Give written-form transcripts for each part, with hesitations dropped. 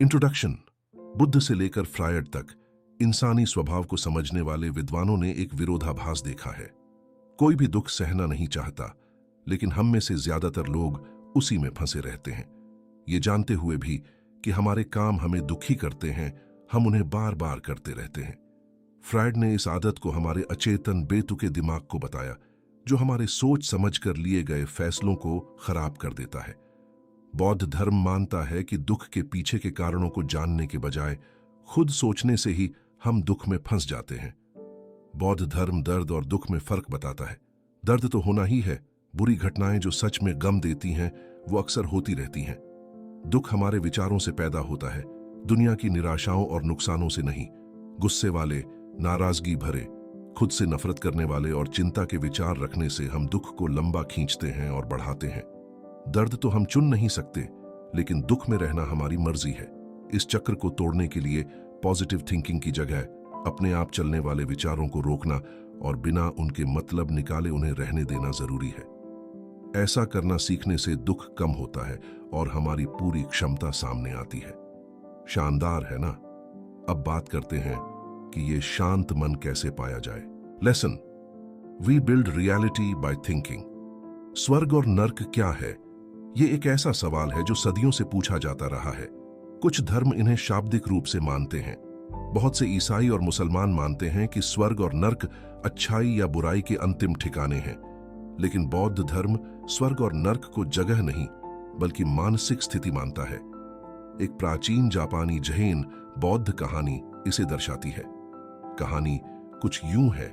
Introduction. Buddha से लेकर Freud तक इंसानी स्वभाव को समझने वाले विद्वानों ने एक विरोधाभास देखा है। कोई भी दुख सहना नहीं चाहता, लेकिन हम में से ज्यादातर लोग उसी में फंसे रहते हैं। ये जानते हुए भी कि हमारे काम हमें दुखी करते हैं, हम उन्हें बार बार करते रहते हैं। फ्रायड ने इस आदत को हमारे अचेतन बेतुके दिमाग को बताया, जो हमारे सोच समझ कर लिए गए फैसलों को खराब कर देता है। बौद्ध धर्म मानता है कि दुख के पीछे के कारणों को जानने के बजाय खुद सोचने से ही हम दुख में फंस जाते हैं। बौद्ध धर्म दर्द और दुख में फर्क बताता है। दर्द तो होना ही है, बुरी घटनाएं जो सच में गम देती हैं वो अक्सर होती रहती हैं। दुख हमारे विचारों से पैदा होता है, दुनिया की निराशाओं और नुकसानों से नहीं। गुस्से वाले, नाराजगी भरे, खुद से नफरत करने वाले और चिंता के विचार रखने से हम दुख को लंबा खींचते हैं और बढ़ाते हैं। दर्द तो हम चुन नहीं सकते, लेकिन दुख में रहना हमारी मर्जी है। इस चक्र को तोड़ने के लिए पॉजिटिव थिंकिंग की जगह अपने आप चलने वाले विचारों को रोकना और बिना उनके मतलब निकाले उन्हें रहने देना जरूरी है। ऐसा करना सीखने से दुख कम होता है और हमारी पूरी क्षमता सामने आती है। शानदार है ना? अब बात करते हैं कि ये शांत मन कैसे पाया जाए। Lesson, we build reality by thinking. स्वर्ग और नर्क क्या है? ये एक ऐसा सवाल है जो सदियों से पूछा जाता रहा है। कुछ धर्म इन्हें शाब्दिक रूप से मानते हैं। बहुत से ईसाई और मुसलमान मानते हैं कि स्वर्ग और नर्क अच्छाई या बुराई के अंतिम ठिकाने हैं। लेकिन बौद्ध धर्म स्वर्ग और नर्क को जगह नहीं, बल्कि मानसिक स्थिति मानता है। एक प्राचीन जापानी जैन बौद्ध कहानी इसे दर्शाती है। कहानी कुछ यूं है।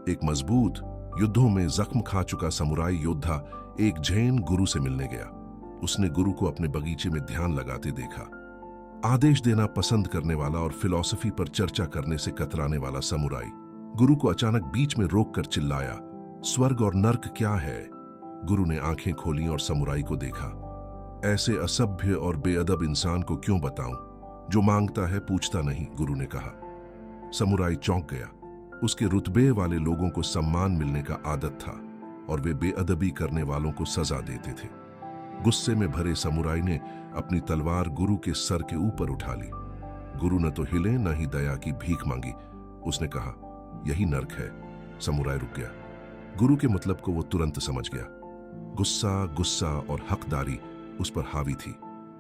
एक मजबूत, युद्धों में जख्म खा चुका समुराई योद्धा एक जैन गुरु से मिलने गया। उसने गुरु को अपने बगीचे में ध्यान लगाते देखा। आदेश देना पसंद करने वाला और फिलॉसफी पर चर्चा करने से कतराने वाला समुराई गुरु को अचानक बीच में रोककर चिल्लाया, स्वर्ग और नर्क क्या है? गुरु ने आंखें खोलीं और समुराई को देखा। ऐसे असभ्य और बेअदब इंसान को क्यों बताऊं? जो मांगता है पूछता नहीं, गुरु ने कहा। समुराई चौंक गया। उसके रुतबे वाले लोगों को सम्मान मिलने का आदत था और वे बेअदबी करने वालों को सजा देते थे। गुस्से में भरे समुराई ने अपनी तलवार गुरु के सर के ऊपर उठा ली। गुरु न तो हिले न ही दया की भीख मांगी। उसने कहा, यही नर्क है। समुराई रुक गया। गुरु के मतलब को वो तुरंत समझ गया। गुस्सा और हकदारी उस पर हावी थी।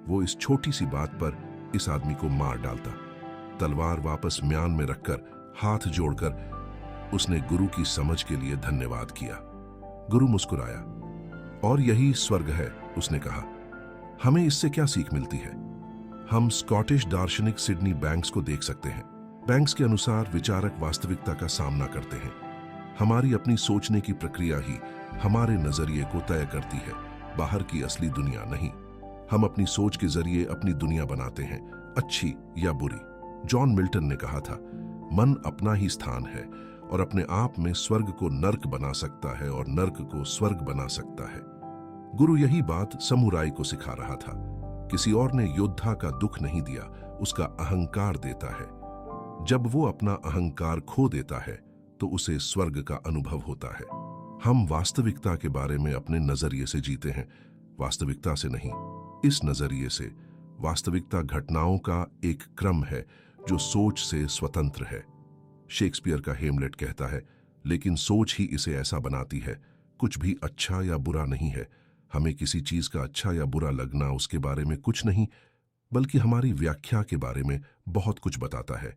वो इस छोटी सी बात पर इस आदमी को मार डालता। तलवार वापस म्यान में रखकर हाथ जोड़कर उसने गुरु की समझ के लिए धन्यवाद किया। गुरु मुस्कुराया। और यही स्वर्ग है, उसने कहा। हमें इससे क्या सीख मिलती है? हम स्कॉटिश दार्शनिक सिडनी बैंक्स को देख सकते हैं। बैंक्स के अनुसार विचारक वास्तविकता का सामना करते हैं। हमारी अपनी सोचने की प्रक्रिया ही हमारे नजरिए को तय करती है, बाहर की असली दुनिया नहीं। हम अपनी सोच के जरिए अपनी दुनिया बनाते हैं, अच्छी या बुरी। जॉन मिल्टन ने कहा था, मन अपना ही स्थान है और अपने आप में स्वर्ग को नर्क बना सकता है और नर्क को स्वर्ग बना सकता है। गुरु यही बात समुराई को सिखा रहा था। किसी और ने योद्धा का दुख नहीं दिया, उसका अहंकार देता है। जब वो अपना अहंकार खो देता है तो उसे स्वर्ग का अनुभव होता है। हम वास्तविकता के बारे में अपने नजरिए से जीते हैं, वास्तविकता से नहीं। इस नजरिए से वास्तविकता घटनाओं का एक क्रम है जो सोच से स्वतंत्र है। शेक्सपियर का हेमलेट कहता है, लेकिन सोच ही इसे ऐसा बनाती है। कुछ भी अच्छा या बुरा नहीं है। हमें किसी चीज का अच्छा या बुरा लगना उसके बारे में कुछ नहीं, बल्कि हमारी व्याख्या के बारे में बहुत कुछ बताता है।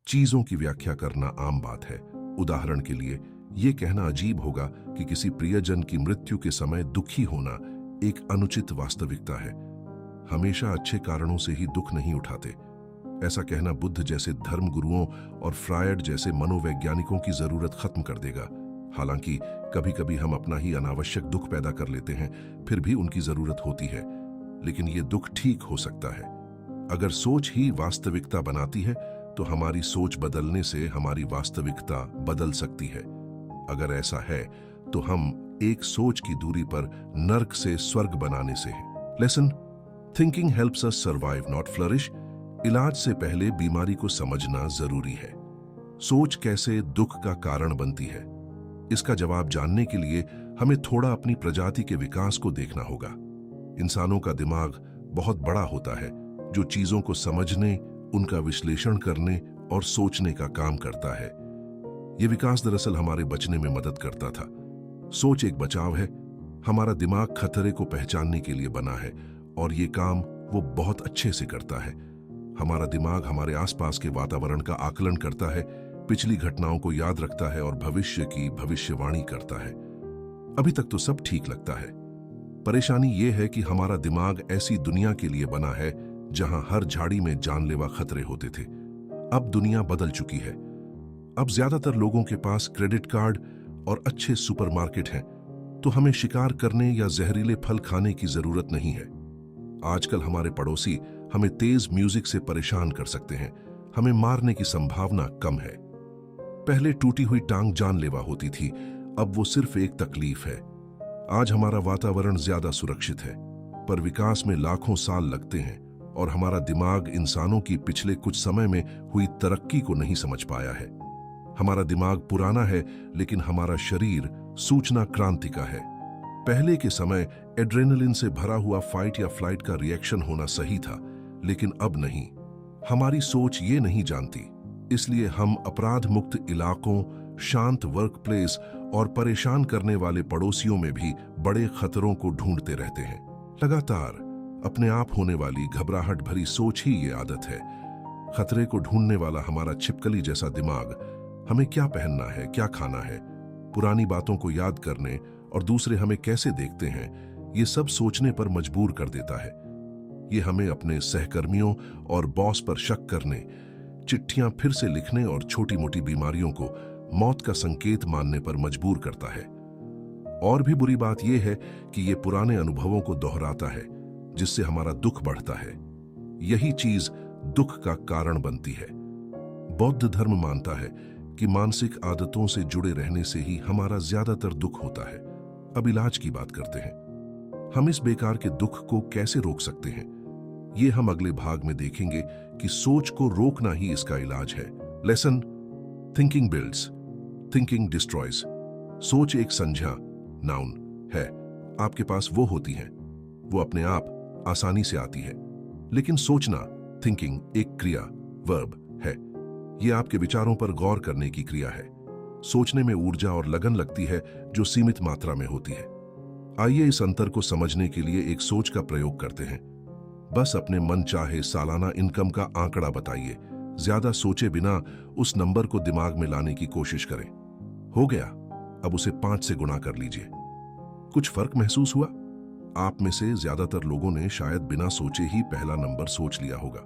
चीजों की व्याख्या करना आम बात है। उदाहरण के लिए, यह कहना अजीब होगा कि किसी प्रियजन की मृत्यु के समय दुखी होना एक अनुचित वास्तविकता है। हमेशा अच्छे कारणों से ही दुख नहीं उठाते। ऐसा कहना बुद्ध जैसे धर्म गुरुओं और फ्रायड जैसे मनोवैज्ञानिकों की जरूरत खत्म कर देगा। हालांकि कभी कभी हम अपना ही अनावश्यक दुख पैदा कर लेते हैं, फिर भी उनकी जरूरत होती है। लेकिन ये दुख ठीक हो सकता है। अगर सोच ही वास्तविकता बनाती है तो हमारी सोच बदलने से हमारी वास्तविकता बदल सकती है। अगर ऐसा है तो हम एक सोच की दूरी पर नर्क से स्वर्ग बनाने से हैं। Lesson, thinking helps us survive not flourish. इलाज से पहले बीमारी को समझना जरूरी है। सोच कैसे दुख का कारण बनती है, इसका जवाब जानने के लिए हमें थोड़ा अपनी प्रजाति के विकास को देखना होगा। इंसानों का दिमाग बहुत बड़ा होता है, जो चीजों को समझने, उनका विश्लेषण करने और सोचने का काम करता है। यह विकास दरअसल हमारे बचने में मदद करता था। सोच एक बचाव है। हमारा दिमाग खतरे को पहचानने के लिए बना है और ये काम वो बहुत अच्छे से करता है। हमारा दिमाग हमारे आसपास के वातावरण का आकलन करता है, पिछली घटनाओं को याद रखता है और भविष्य की भविष्यवाणी करता है। अभी तक तो सब ठीक लगता है। परेशानी ये है कि हमारा दिमाग ऐसी दुनिया के लिए बना है जहां हर झाड़ी में जानलेवा खतरे होते थे। अब दुनिया बदल चुकी है। अब ज्यादातर लोगों के पास क्रेडिट कार्ड और अच्छे सुपरमार्केट हैं, तो हमें शिकार करने या जहरीले फल खाने की जरूरत नहीं है। आजकल हमारे पड़ोसी हमें तेज म्यूजिक से परेशान कर सकते हैं। हमें मारने की संभावना कम है। पहले टूटी हुई टांग जानलेवा होती थी, अब वो सिर्फ एक तकलीफ है। आज हमारा वातावरण ज्यादा सुरक्षित है, पर विकास में लाखों साल लगते हैं और हमारा दिमाग इंसानों की पिछले कुछ समय में हुई तरक्की को नहीं समझ पाया है। हमारा दिमाग पुराना है, लेकिन हमारा शरीर सूचना क्रांति का है। पहले के समय एड्रेनलिन से भरा हुआ फाइट या फ्लाइट का रिएक्शन होना सही था, लेकिन अब नहीं। हमारी सोच ये नहीं जानती, इसलिए हम अपराध मुक्त इलाकों, शांत वर्कप्लेस और परेशान करने वाले पड़ोसियों में भी बड़े खतरों को ढूंढते रहते हैं। लगातार अपने आप होने वाली घबराहट भरी सोच ही ये आदत है। खतरे को ढूंढने वाला हमारा छिपकली जैसा दिमाग हमें क्या पहनना है, क्या खाना है, पुरानी बातों को याद करने और दूसरे हमें कैसे देखते हैं, ये सब सोचने पर मजबूर कर देता है। ये हमें अपने सहकर्मियों और बॉस पर शक करने, चिट्ठियां फिर से लिखने और छोटी मोटी बीमारियों को मौत का संकेत मानने पर मजबूर करता है। और भी बुरी बात यह है कि ये पुराने अनुभवों को दोहराता है, जिससे हमारा दुख बढ़ता है। यही चीज दुख का कारण बनती है। बौद्ध धर्म मानता है कि मानसिक आदतों से जुड़े रहने से ही हमारा ज्यादातर दुख होता है। अब इलाज की बात करते हैं। हम इस बेकार के दुख को कैसे रोक सकते हैं, ये हम अगले भाग में देखेंगे कि सोच को रोकना ही इसका इलाज है। Lesson: thinking builds, thinking destroys. सोच एक संज्ञा, नाउन है। आपके पास वो होती है, वो अपने आप आसानी से आती है। लेकिन सोचना, थिंकिंग, एक क्रिया, वर्ब है। ये आपके विचारों पर गौर करने की क्रिया है। सोचने में ऊर्जा और लगन लगती है जो सीमित मात्रा में होती है। आइए इस अंतर को समझने के लिए एक सोच का प्रयोग करते हैं। बस अपने मन चाहे सालाना इनकम का आंकड़ा बताइए। ज्यादा सोचे बिना उस नंबर को दिमाग में लाने की कोशिश करें। हो गया, अब उसे 5 से गुणा कर लीजिए। कुछ फर्क महसूस हुआ? आप में से ज्यादातर लोगों ने शायद बिना सोचे ही पहला नंबर सोच लिया होगा।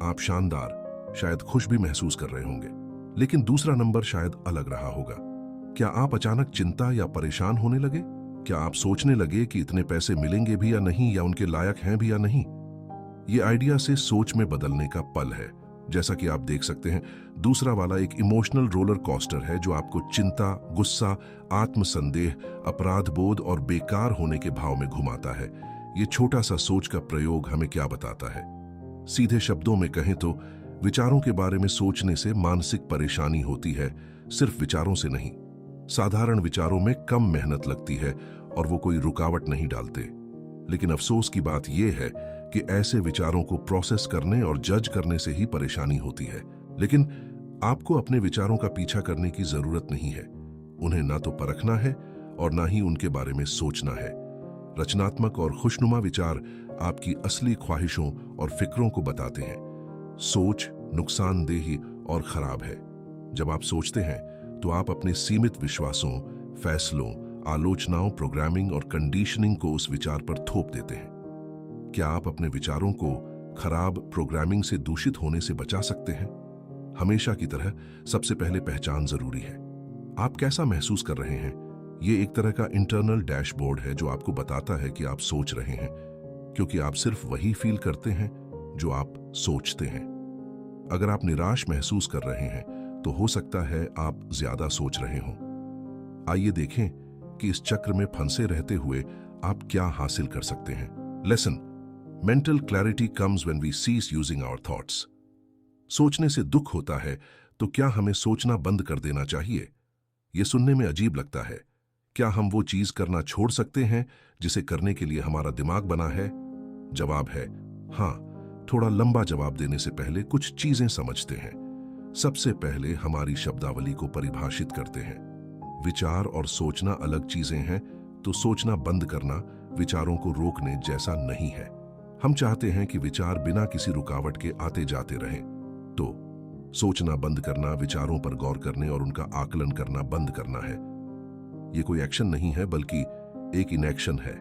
आप शानदार, शायद खुश भी महसूस कर रहे होंगे, लेकिन दूसरा नंबर शायद अलग रहा होगा। क्या आप अचानक चिंता या परेशान होने लगे? क्या आप सोचने लगे कि इतने पैसे मिलेंगे भी या नहीं, या उनके लायक हैं भी या नहीं? ये आइडिया से सोच में बदलने का पल है। जैसा कि आप देख सकते हैं, दूसरा वाला एक इमोशनल रोलर कोस्टर है जो आपको चिंता, गुस्सा, आत्मसंदेह, अपराध बोध और बेकार होने के भाव में घुमाता है। ये छोटा सा सोच का प्रयोग हमें क्या बताता है? सीधे शब्दों में कहें तो विचारों के बारे में सोचने से मानसिक परेशानी होती है, सिर्फ विचारों से नहीं। साधारण विचारों में कम मेहनत लगती है और वो कोई रुकावट नहीं डालते। लेकिन अफसोस की बात यह है कि ऐसे विचारों को प्रोसेस करने और जज करने से ही परेशानी होती है। लेकिन आपको अपने विचारों का पीछा करने की जरूरत नहीं है। उन्हें ना तो परखना है और ना ही उनके बारे में सोचना है। रचनात्मक और खुशनुमा विचार आपकी असली ख्वाहिशों और फिक्रों को बताते हैं। सोच नुकसानदेह और खराब है। जब आप सोचते हैं तो आप अपने सीमित विश्वासों, फैसलों, आलोचनाओं, प्रोग्रामिंग और कंडीशनिंग को उस विचार पर थोप देते हैं। क्या आप अपने विचारों को खराब प्रोग्रामिंग से दूषित होने से बचा सकते हैं? हमेशा की तरह सबसे पहले पहचान जरूरी है। आप कैसा महसूस कर रहे हैं? ये एक तरह का इंटरनल डैशबोर्ड है जो आपको बताता है कि आप सोच रहे हैं, क्योंकि आप सिर्फ वही फील करते हैं जो आप सोचते हैं। अगर आप निराश महसूस कर रहे हैं तो हो सकता है आप ज्यादा सोच रहे हों। आइए देखें कि इस चक्र में फंसे रहते हुए आप क्या हासिल कर सकते हैं। Lesson: mental clarity comes when we cease using our thoughts. सोचने से दुख होता है तो क्या हमें सोचना बंद कर देना चाहिए? यह सुनने में अजीब लगता है। क्या हम वो चीज करना छोड़ सकते हैं जिसे करने के लिए हमारा दिमाग बना है? जवाब है हाँ। थोड़ा लंबा जवाब देने से पहले कुछ चीजें समझते हैं। सबसे पहले हमारी शब्दावली को परिभाषित करते हैं। विचार और सोचना अलग चीजें हैं, तो सोचना बंद करना विचारों को रोकने जैसा नहीं है। हम चाहते हैं कि विचार बिना किसी रुकावट के आते जाते रहें, तो सोचना बंद करना विचारों पर गौर करने और उनका आकलन करना बंद करना है। ये कोई एक्शन नहीं है, बल्कि एक इनएक्शन है।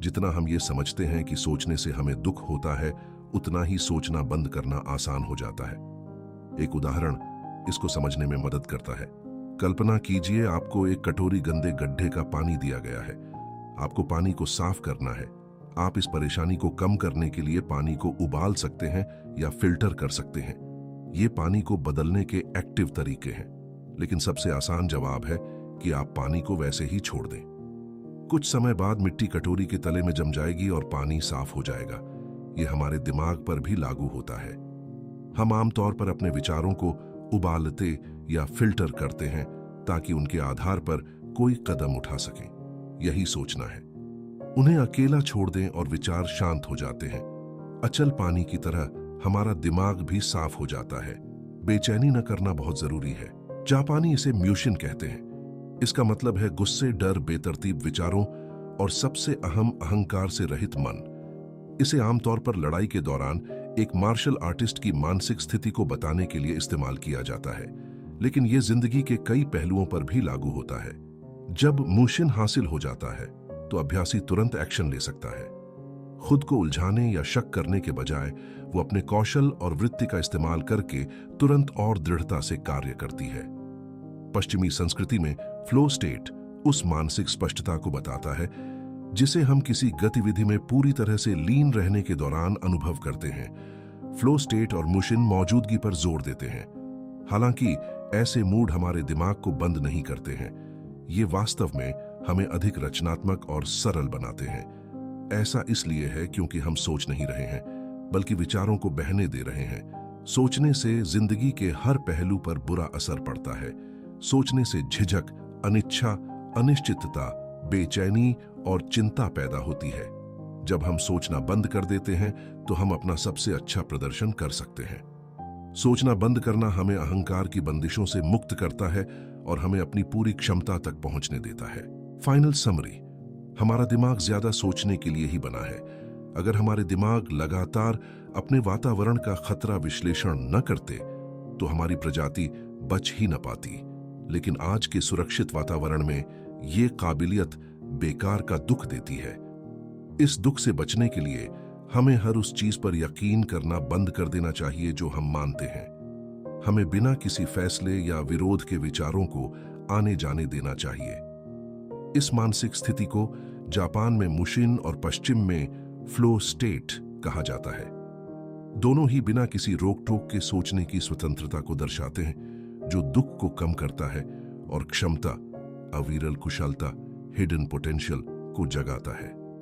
जितना हम ये समझते हैं कि सोचने से हमें दुख होता है, उतना ही सोचना बंद करना आसान हो जाता है। एक उदाहरण इसको समझने में मदद करता है। कल्पना कीजिए आपको एक कटोरी गंदे गड्ढे का पानी दिया गया है। आपको पानी को साफ करना है। आप इस परेशानी को कम करने के लिए पानी को उबाल सकते हैं या फिल्टर कर सकते हैं। ये पानी को बदलने के एक्टिव तरीके हैं, लेकिन सबसे आसान जवाब है कि आप पानी को वैसे ही छोड़ दें। कुछ समय बाद मिट्टी कटोरी के तले में जम जाएगी और पानी साफ हो जाएगा। ये हमारे दिमाग पर भी लागू होता है। हम आमतौर पर अपने विचारों को उबालते या फिल्टर करते हैं ताकि उनके आधार पर कोई कदम उठा सकें। यही सोचना है। उन्हें अकेला छोड़ दें और विचार शांत हो जाते हैं। अचल पानी की तरह हमारा दिमाग भी साफ हो जाता है। बेचैनी न करना बहुत जरूरी है। जापानी इसे म्यूशिन कहते हैं। इसका मतलब है गुस्से, डर, बेतरतीब विचारों और सबसे अहम अहंकार से रहित मन। इसे आमतौर पर लड़ाई के दौरान एक मार्शल आर्टिस्ट की मानसिक स्थिति को बताने के लिए इस्तेमाल किया जाता है, लेकिन यह जिंदगी के कई पहलुओं पर भी लागू होता है। जब म्यूशिन हासिल हो जाता है तो अभ्यासी तुरंत एक्शन ले सकता है। खुद को उलझाने या शक करने के बजाय वो अपने कौशल और वृत्ति का इस्तेमाल करके तुरंत और दृढ़ता से कार्य करती है। पश्चिमी संस्कृति में फ्लो स्टेट उस मानसिक स्पष्टता को बताता है जिसे हम किसी गतिविधि में पूरी तरह से लीन रहने के दौरान अनुभव करते हैं। फ्लो स्टेट और म्यूशिन मौजूदगी पर जोर देते हैं। हालांकि ऐसे मूड हमारे दिमाग को बंद नहीं करते हैं, ये वास्तव में हमें अधिक रचनात्मक और सरल बनाते हैं। ऐसा इसलिए है क्योंकि हम सोच नहीं रहे हैं, बल्कि विचारों को बहने दे रहे हैं। सोचने से जिंदगी के हर पहलू पर बुरा असर पड़ता है। सोचने से झिझक, अनिच्छा, अनिश्चितता, बेचैनी और चिंता पैदा होती है। जब हम सोचना बंद कर देते हैं तो हम अपना सबसे अच्छा प्रदर्शन कर सकते हैं। सोचना बंद करना हमें अहंकार की बंदिशों से मुक्त करता है और हमें अपनी पूरी क्षमता तक पहुंचने देता है। फाइनल समरी, हमारा दिमाग ज्यादा सोचने के लिए ही बना है। अगर हमारे दिमाग लगातार अपने वातावरण का खतरा विश्लेषण न करते तो हमारी प्रजाति बच ही न पाती। लेकिन आज के सुरक्षित वातावरण में ये काबिलियत बेकार का दुख देती है। इस दुख से बचने के लिए हमें हर उस चीज पर यकीन करना बंद कर देना चाहिए जो हम मानते हैं। हमें बिना किसी फैसले या विरोध के विचारों को आने जाने देना चाहिए। इस मानसिक स्थिति को जापान में म्यूशिन और पश्चिम में फ्लो स्टेट कहा जाता है। दोनों ही बिना किसी रोक टोक के सोचने की स्वतंत्रता को दर्शाते हैं, जो दुख को कम करता है और क्षमता, अविरल कुशलता, हिडन पोटेंशियल को जगाता है।